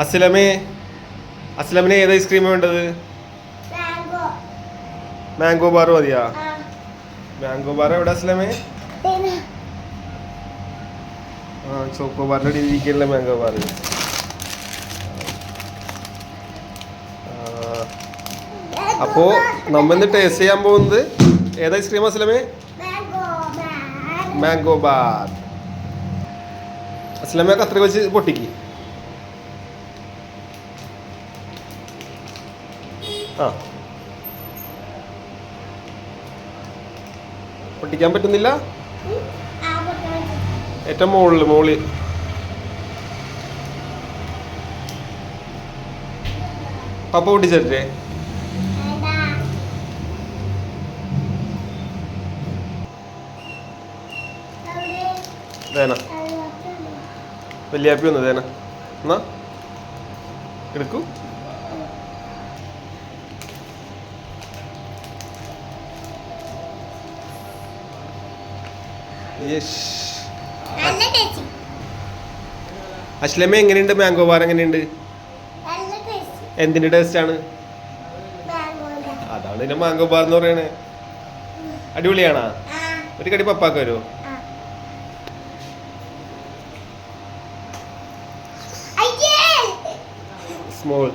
അസ്ലമേ, അസ്ലമിന് ഏത് ഐസ്ക്രീം വേണ്ടത്? Mango bar മതിയാ? മാംഗോ ബാർ എവിടെ അസ്ലമേ? ആ, ചോക്കോ ബാറിന്റെ ഇരിക്കല്ലേ മാംഗോ ബാർ. അപ്പോ നമ്മ ഇന്ന് ടേസ്റ്റ് ചെയ്യാൻ പോകുന്നത് ഏത് ഐസ്ക്രീം അസ്ലമേ? Mango bar. അസ്ലമേ കത്രിക വെച്ച് പൊട്ടിക്ക്. ആ, പൊട്ടിക്കാൻ പറ്റുന്നില്ല. ഏറ്റവും മോളിൽ പപ്പ പൊട്ടിച്ചേ. ദേന വലിയ ഹാപ്പി ഒന്ന് ദേന എന്നാ എടുക്കൂ. അസ്ലമ എങ്ങനെയുണ്ട് മാംഗോ ബാർ? എങ്ങനെയുണ്ട്? എന്തിന്റെ ടേസ്റ്റ് ആണ്? അതാണ് ഇതിന്റെ മാംഗോ ബാർ എന്ന് പറയണേ. അടിപൊളിയാണോ? ഒരു കടി പപ്പാക്ക് വരുമോ? സ്മോൾ